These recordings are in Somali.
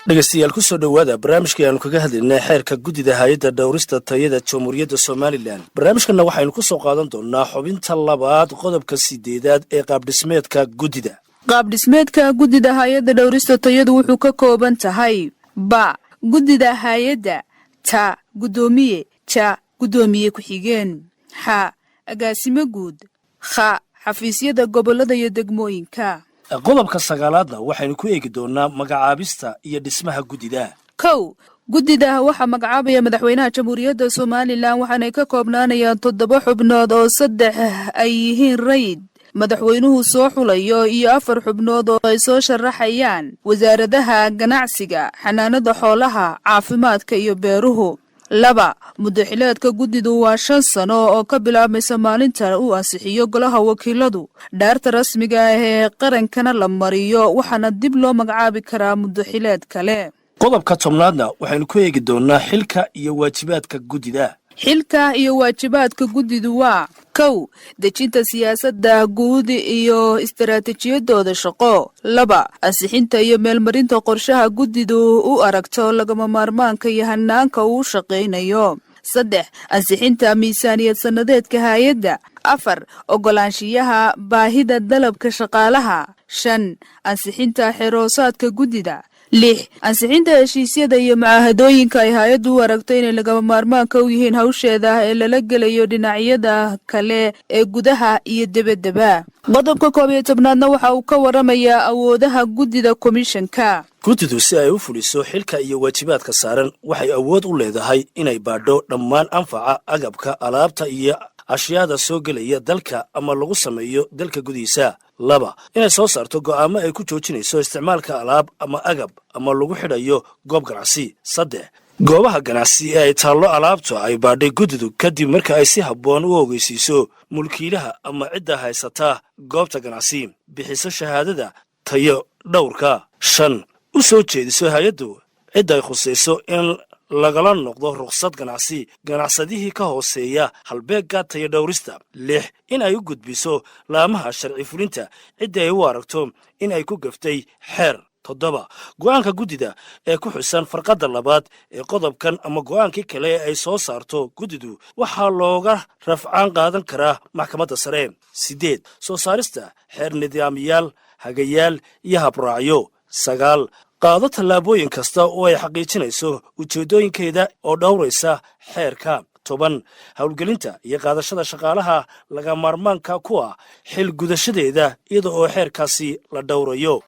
dhegeystayaal ku soo dhawaada barnaamijka aanu kaga hadlaynay xeerka guddida hay'adda dhowrista tayada Jamhuuriyadda Somaliland. barnaamijkana waxaynu ku soo qaadan doonaa xubinta labaad qodobka 8aad ee qaab dhismeedka guddida. qaab dhismeedka guddida hay'adda dhowrista tayadu wuxuu ka kooban tahay ba guddida hay'adda, ta gudoomiye, ja gudoomiye ku xigeen, ha agaasimo guud, kha xafiisyada gobolada iyo degmooyinka. qodobka 9aadna waxaynu ku eegi doonaa magacaabista iyo dhismaha guddida. kow guddida waxaa magacaabaya madaxweynaha Jamhuuriyadda Somaliland waxaanay ka koobnaanayaan 7 xubnood oo 3 ay yihiin rayid madaxweynuhu soo xulayo iyo 4 xubnood oo ay soo sharaxayaan wasaaradaha ganacsiga, xanaanada xoolaha, caafimaadka iyo beeruhu. 2 muddaxileedka guddidu waa 5 sano oo ka bilaabmaysa maalinta uu ansixiyo golaha wakiiladu. dhaarta rasmiga ah ee qarankana la mariyo waxaana dib loo magacaabi karaa muddaxileed kale. qodobka 10aadna waxaynu ku eegi doonaa xilka iyo waajibaadka guddida. xilka iyo waajibaadka guddidu waa kow dejinta siyaasadda guud iyo istaraatiijiyadooda shaqo. 2 ansixinta iyo meelmarinta qorshaha guddidu u aragto lagama maarmaanka iyo hanaanka uu shaqaynayo. 3 ansixinta miisaaniyad sanadeedka hay'adda. 4 ogolaanshiyaha baahida dalabka shaqaalaha. 5 ansixinta xeroosaadka guddida. 6 ansixinta heshiisyada iyo macaahadooyinka ay hay'addu u aragto inay lagama maarmaanka u yihiin hawsheeda ee lala gelayo dhinacyada kale ee gudaha iyo debaddaba. qodobka 11aadna waxa uu ka waramayaa awoodaha guddida komishanka. guddidu si ay u fuliso xilka iyo waajibaadka saaran waxay awood u leedahay inay baadho dhammaan anfaca agabka, alaabta iyo ashyaada soo gelaya dalka ama lagu sameeyo dalka gudihiisa. 2 inay soo saarto go'aamo ay ku joojinayso isticmaalka alaab ama agab ama lagu xidhayo goob ganacsi. 3 goobaha ganacsi ee ay taallo alaabtu ay baadhay guddidu kadib marka ay si habboon u ogeysiiso mulkiilaha ama cidda haysata goobta ganacsi, bixiso shahaadada tayo dhowrka. 5 u soo jeediso hay'addu cidda ay khusayso in lagala noqdo ruqsad ganacsi ganacsadihii ka hooseeya halbeegga tayo dhowrista. 6 in ay u gudbiso laamaha sharci fulinta cidda ay u aragto in ay ku gaftay xeer. 7 go'aanka guddida ee ku xusan farqadda 2 ee qodobkan ama go'aankii kale ee ay soo saarto guddidu waxaa looga rafcaan qaadan karaa maxkamadda sare. 8 soo saarista xeer nidaamiyaal, hagayaal iyo habraacyo. 9 qaado tallaabooyin kasta oo ay xaqiijinayso ujeeddooyinkeeda oo dhowraysa xeerka. 10 howlgelinta iyo qaadashada shaqaalaha laga maarmaanka ku ah xil gudashadeeda iyada oo xeerkaasi la dhowrayo.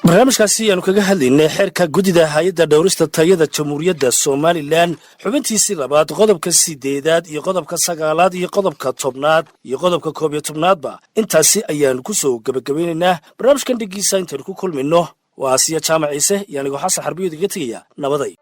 barnaamijkaasi ayaanu kaga hadlaynay xeerka guddida hay'adda dhowrista tayada Jamhuuriyadda Somaliland xubintiisii labaad qodobka 8aad iyo qodobka 9aad iyo qodobka 10aad iyo qodobka 11aadba intaasi ayaanu ku soo gabagabaynaynaa. barnaamijkan dhigiisa intaynu ku kulmino waa Asiya Jaamac Ciise iyo anigu Xasan Xarbiyo idiga tegaya nabaday.